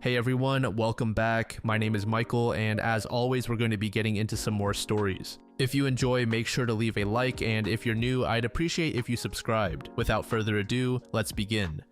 Hey everyone, welcome back. My name is Michael, and as always, we're going to be getting into some more stories. If you enjoy, make sure to leave a like, and if you're new, I'd appreciate if you subscribed. Without further ado, let's begin.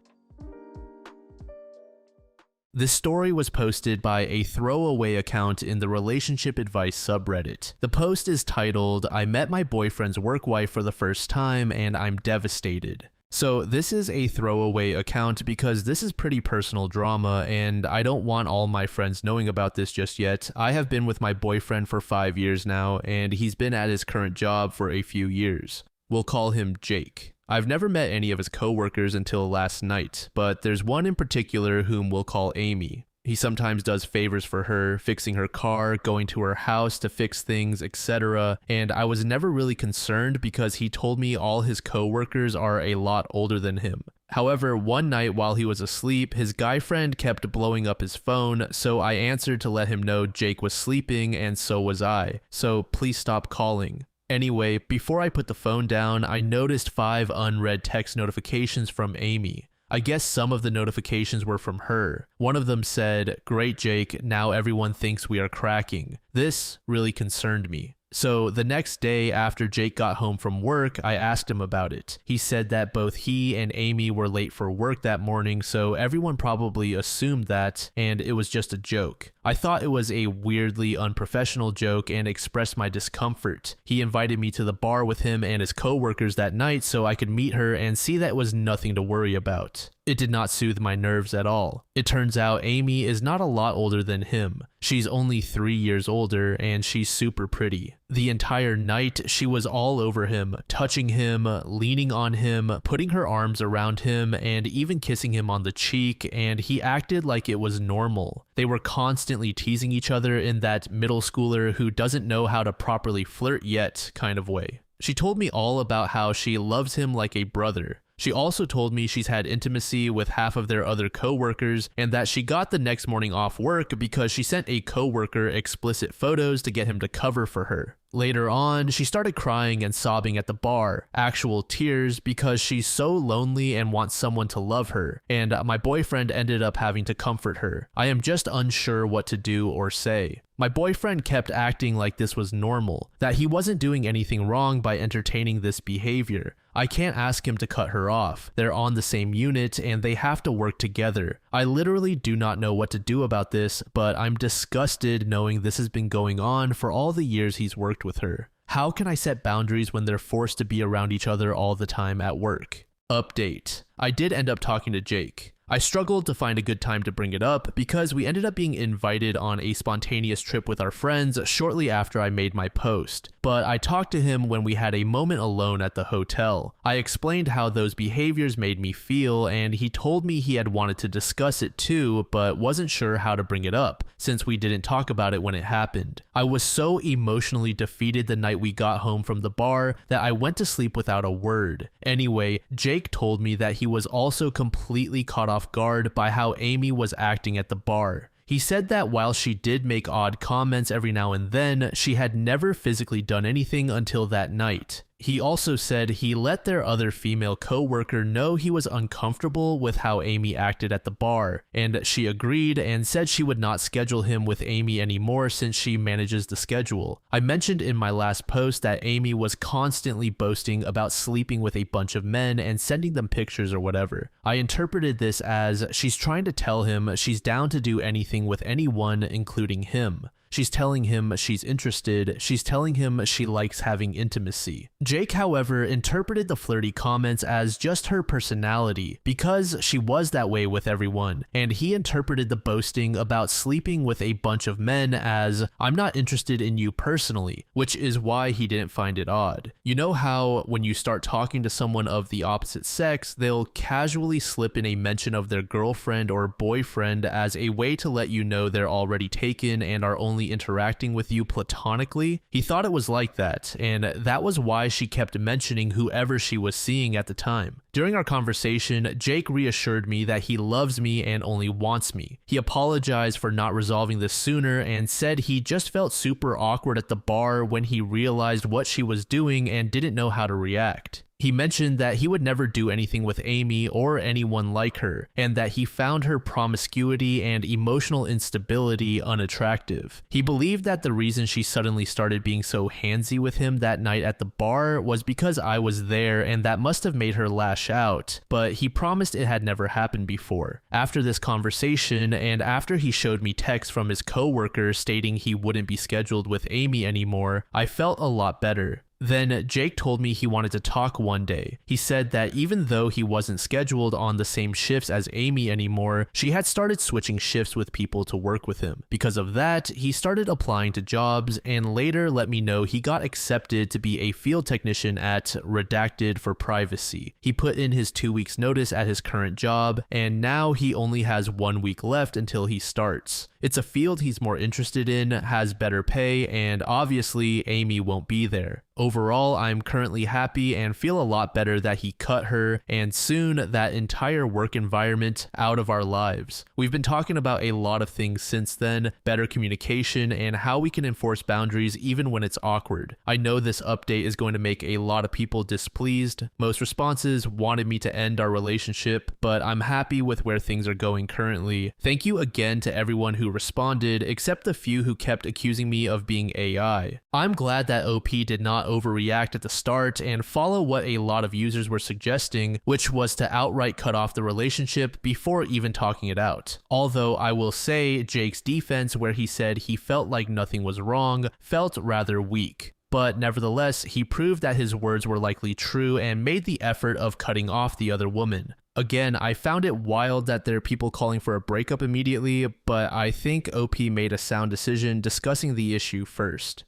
This story was posted by a throwaway account in the relationship advice subreddit. The post is titled, "I met my boyfriend's work wife for the first time and I'm devastated." So this is a throwaway account because this is pretty personal drama and I don't want all my friends knowing about this just yet. I have been with my boyfriend for 5 years now and he's been at his current job for a few years. We'll call him Jake. I've never met any of his coworkers until last night, but there's one in particular whom we'll call Amy. He sometimes does favors for her, fixing her car, going to her house to fix things, etc. And I was never really concerned because he told me all his coworkers are a lot older than him. However, one night while he was asleep, his guy friend kept blowing up his phone, so I answered to let him know Jake was sleeping and so was I. So please stop calling. Anyway, before I put the phone down, I noticed 5 unread text notifications from Amy. I guess some of the notifications were from her. One of them said, "Great Jake, now everyone thinks we are cracking." This really concerned me. So the next day after Jake got home from work, I asked him about it. He said that both he and Amy were late for work that morning, so everyone probably assumed that, and it was just a joke. I thought it was a weirdly unprofessional joke and expressed my discomfort. He invited me to the bar with him and his coworkers that night so I could meet her and see that it was nothing to worry about. It did not soothe my nerves at all. It turns out Amy is not a lot older than him. She's only 3 years older and she's super pretty. The entire night, she was all over him, touching him, leaning on him, putting her arms around him, and even kissing him on the cheek, and he acted like it was normal. They were constantly teasing each other in that middle schooler who doesn't know how to properly flirt yet kind of way. She told me all about how she loves him like a brother. She also told me she's had intimacy with half of their other coworkers and that she got the next morning off work because she sent a coworker explicit photos to get him to cover for her. Later on, she started crying and sobbing at the bar, actual tears, because she's so lonely and wants someone to love her, and my boyfriend ended up having to comfort her. I am just unsure what to do or say. My boyfriend kept acting like this was normal, that he wasn't doing anything wrong by entertaining this behavior. I can't ask him to cut her off. They're on the same unit and they have to work together. I literally do not know what to do about this, but I'm disgusted knowing this has been going on for all the years he's worked with her. How can I set boundaries when they're forced to be around each other all the time at work? Update. I did end up talking to Jake. I struggled to find a good time to bring it up because we ended up being invited on a spontaneous trip with our friends shortly after I made my post, but I talked to him when we had a moment alone at the hotel. I explained how those behaviors made me feel and he told me he had wanted to discuss it too, but wasn't sure how to bring it up since we didn't talk about it when it happened. I was so emotionally defeated the night we got home from the bar that I went to sleep without a word. Anyway, Jake told me that he was also completely caught off guard by how Amy was acting at the bar. He said that while she did make odd comments every now and then, she had never physically done anything until that night. He also said he let their other female coworker know he was uncomfortable with how Amy acted at the bar, and she agreed and said she would not schedule him with Amy anymore since she manages the schedule. I mentioned in my last post that Amy was constantly boasting about sleeping with a bunch of men and sending them pictures or whatever. I interpreted this as she's trying to tell him she's down to do anything with anyone, including him. She's telling him she's interested, she's telling him she likes having intimacy. Jake, however, interpreted the flirty comments as just her personality, because she was that way with everyone, and he interpreted the boasting about sleeping with a bunch of men as, "I'm not interested in you personally," which is why he didn't find it odd. You know how when you start talking to someone of the opposite sex, they'll casually slip in a mention of their girlfriend or boyfriend as a way to let you know they're already taken and are only interacting with you platonically? He thought it was like that, and that was why she kept mentioning whoever she was seeing at the time. During our conversation, Jake reassured me that he loves me and only wants me. He apologized for not resolving this sooner and said he just felt super awkward at the bar when he realized what she was doing and didn't know how to react. He mentioned that he would never do anything with Amy or anyone like her, and that he found her promiscuity and emotional instability unattractive. He believed that the reason she suddenly started being so handsy with him that night at the bar was because I was there, and that must have made her lash out, but he promised it had never happened before. After this conversation, and after he showed me texts from his coworker stating he wouldn't be scheduled with Amy anymore, I felt a lot better. Then Jake told me he wanted to talk one day. He said that even though he wasn't scheduled on the same shifts as Amy anymore, she had started switching shifts with people to work with him. Because of that, he started applying to jobs and later let me know he got accepted to be a field technician at Redacted for Privacy. He put in his 2 weeks notice at his current job, and now he only has 1 week left until he starts. It's a field he's more interested in, has better pay, and obviously Amy won't be there. Overall, I'm currently happy and feel a lot better that he cut her and soon that entire work environment out of our lives. We've been talking about a lot of things since then, better communication and how we can enforce boundaries even when it's awkward. I know this update is going to make a lot of people displeased. Most responses wanted me to end our relationship, but I'm happy with where things are going currently. Thank you again to everyone who responded, except the few who kept accusing me of being AI. I'm glad that OP did not overreact at the start and follow what a lot of users were suggesting, which was to outright cut off the relationship before even talking it out. Although I will say Jake's defense, where he said he felt like nothing was wrong, felt rather weak. But nevertheless, he proved that his words were likely true and made the effort of cutting off the other woman. Again, I found it wild that there are people calling for a breakup immediately, but I think OP made a sound decision discussing the issue first.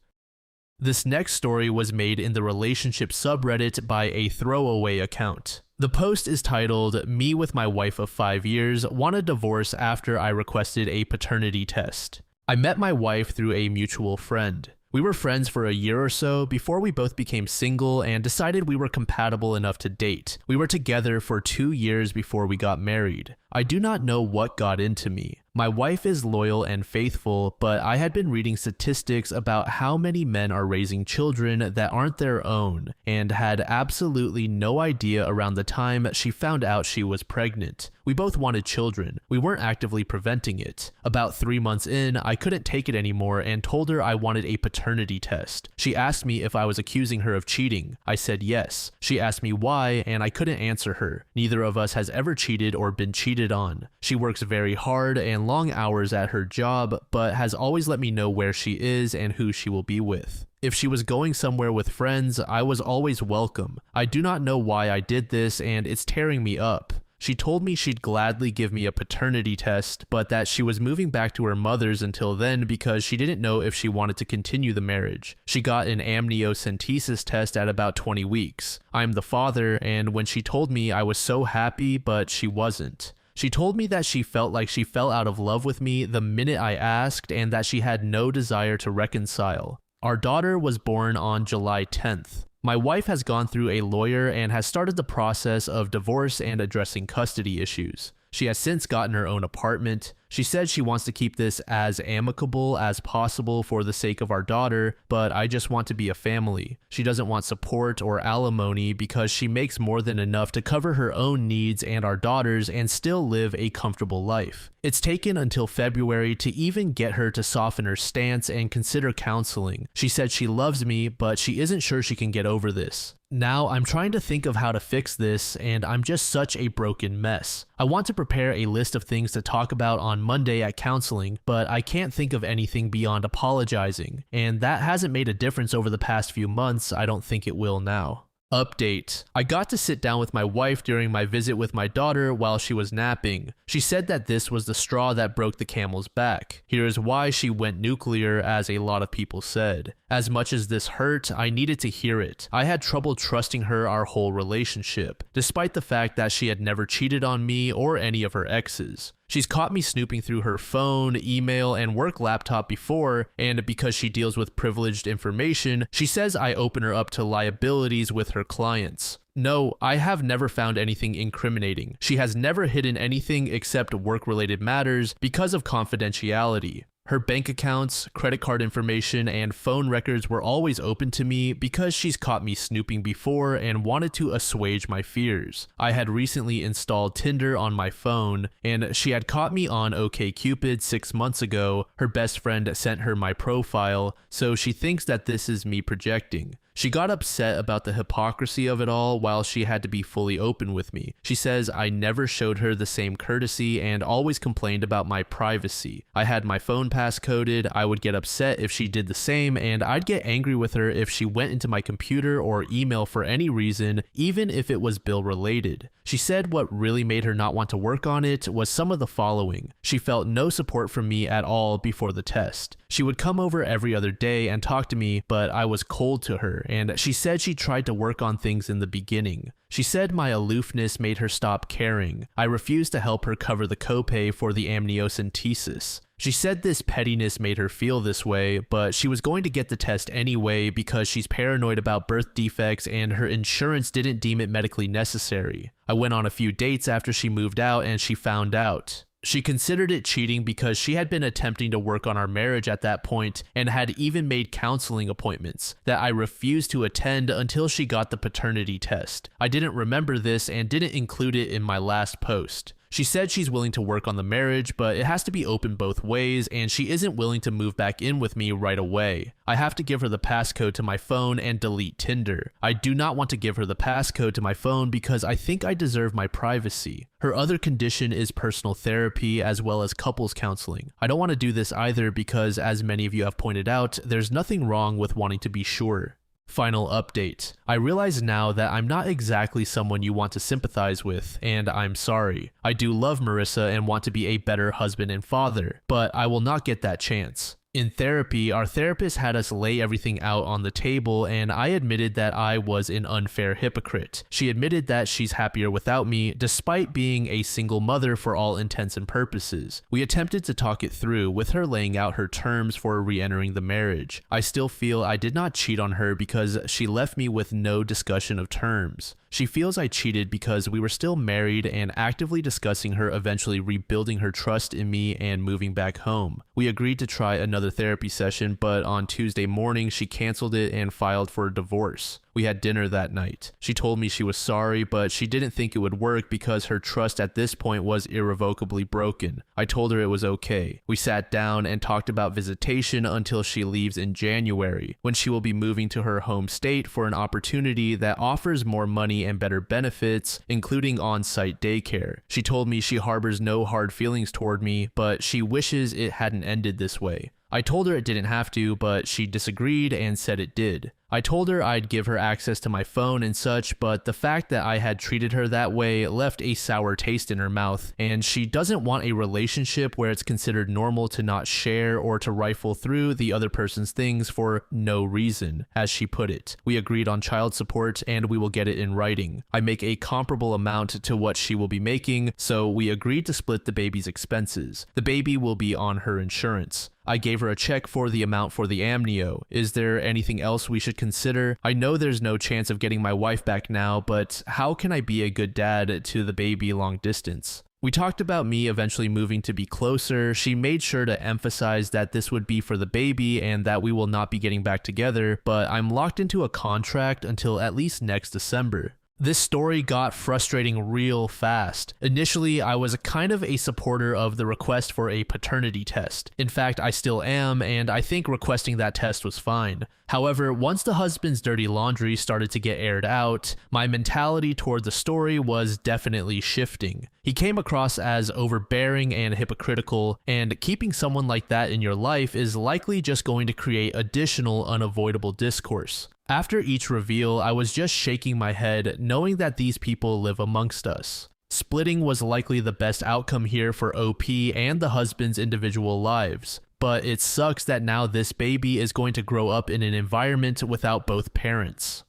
This next story was made in the relationship subreddit by a throwaway account. The post is titled, "Me with my wife of 5 years want a divorce after I requested a paternity test." I met my wife through a mutual friend. We were friends for a year or so before we both became single and decided we were compatible enough to date. We were together for 2 years before we got married. I do not know what got into me. My wife is loyal and faithful, but I had been reading statistics about how many men are raising children that aren't their own, and had absolutely no idea around the time she found out she was pregnant. We both wanted children. We weren't actively preventing it. About 3 months in, I couldn't take it anymore and told her I wanted a paternity test. She asked me if I was accusing her of cheating. I said yes. She asked me why, and I couldn't answer her. Neither of us has ever cheated or been cheated on. She works very hard and long hours at her job, but has always let me know where she is and who she will be with. If she was going somewhere with friends, I was always welcome. I do not know why I did this, and it's tearing me up. She told me she'd gladly give me a paternity test, but that she was moving back to her mother's until then because she didn't know if she wanted to continue the marriage. She got an amniocentesis test at about 20 weeks. I'm the father, and when she told me, I was so happy, but she wasn't. She told me that she felt like she fell out of love with me the minute I asked and that she had no desire to reconcile. Our daughter was born on July 10th. My wife has gone through a lawyer and has started the process of divorce and addressing custody issues. She has since gotten her own apartment. She said she wants to keep this as amicable as possible for the sake of our daughter, but I just want to be a family. She doesn't want support or alimony because she makes more than enough to cover her own needs and our daughter's and still live a comfortable life. It's taken until February to even get her to soften her stance and consider counseling. She said she loves me, but she isn't sure she can get over this. Now I'm trying to think of how to fix this, and I'm just such a broken mess. I want to prepare a list of things to talk about on Monday at counseling, but I can't think of anything beyond apologizing, and that hasn't made a difference over the past few months. I don't think it will now. Update. I got to sit down with my wife during my visit with my daughter while she was napping. She said that this was the straw that broke the camel's back. Here is why she went nuclear, as a lot of people said. As much as this hurt, I needed to hear it. I had trouble trusting her our whole relationship, despite the fact that she had never cheated on me or any of her exes. She's caught me snooping through her phone, email, and work laptop before, and because she deals with privileged information, she says I open her up to liabilities with her clients. No, I have never found anything incriminating. She has never hidden anything except work-related matters because of confidentiality. Her bank accounts, credit card information, and phone records were always open to me because she's caught me snooping before and wanted to assuage my fears. I had recently installed Tinder on my phone, and she had caught me on OkCupid 6 months ago. Her best friend sent her my profile, so she thinks that this is me projecting. She got upset about the hypocrisy of it all while she had to be fully open with me. She says I never showed her the same courtesy and always complained about my privacy. I had my phone passcoded, I would get upset if she did the same, and I'd get angry with her if she went into my computer or email for any reason, even if it was bill related. She said what really made her not want to work on it was some of the following. She felt no support from me at all before the test. She would come over every other day and talk to me, but I was cold to her, and she said she tried to work on things in the beginning. She said my aloofness made her stop caring. I refused to help her cover the copay for the amniocentesis. She said this pettiness made her feel this way, but she was going to get the test anyway because she's paranoid about birth defects and her insurance didn't deem it medically necessary. I went on a few dates after she moved out and she found out. She considered it cheating because she had been attempting to work on our marriage at that point and had even made counseling appointments that I refused to attend until she got the paternity test. I didn't remember this and didn't include it in my last post. She said she's willing to work on the marriage, but it has to be open both ways, and she isn't willing to move back in with me right away. I have to give her the passcode to my phone and delete Tinder. I do not want to give her the passcode to my phone because I think I deserve my privacy. Her other condition is personal therapy as well as couples counseling. I don't want to do this either because, as many of you have pointed out, there's nothing wrong with wanting to be sure. Final update. I realize now that I'm not exactly someone you want to sympathize with, and I'm sorry. I do love Marissa and want to be a better husband and father, but I will not get that chance. In therapy, our therapist had us lay everything out on the table, and I admitted that I was an unfair hypocrite. She admitted that she's happier without me, despite being a single mother for all intents and purposes. We attempted to talk it through, with her laying out her terms for re-entering the marriage. I still feel I did not cheat on her because she left me with no discussion of terms. She feels I cheated because we were still married and actively discussing her eventually rebuilding her trust in me and moving back home. We agreed to try another therapy session, but on Tuesday morning she canceled it and filed for a divorce. We had dinner that night. She told me she was sorry, but she didn't think it would work because her trust at this point was irrevocably broken. I told her it was okay. We sat down and talked about visitation until she leaves in January, when she will be moving to her home state for an opportunity that offers more money and better benefits, including on-site daycare. She told me she harbors no hard feelings toward me, but she wishes it hadn't ended this way. I told her it didn't have to, but she disagreed and said it did. I told her I'd give her access to my phone and such, but the fact that I had treated her that way left a sour taste in her mouth, and she doesn't want a relationship where it's considered normal to not share or to rifle through the other person's things for no reason, as she put it. We agreed on child support and we will get it in writing. I make a comparable amount to what she will be making, so we agreed to split the baby's expenses. The baby will be on her insurance. I gave her a check for the amount for the amnio. Is there anything else we should consider? I know there's no chance of getting my wife back now, but how can I be a good dad to the baby long distance? We talked about me eventually moving to be closer. She made sure to emphasize that this would be for the baby and that we will not be getting back together, but I'm locked into a contract until at least next December. This story got frustrating real fast. Initially, I was kind of a supporter of the request for a paternity test. In fact, I still am, and I think requesting that test was fine. However, once the husband's dirty laundry started to get aired out, my mentality toward the story was definitely shifting. He came across as overbearing and hypocritical, and keeping someone like that in your life is likely just going to create additional unavoidable discourse. After each reveal, I was just shaking my head, knowing that these people live amongst us. Splitting was likely the best outcome here for OP and the husband's individual lives, but it sucks that now this baby is going to grow up in an environment without both parents.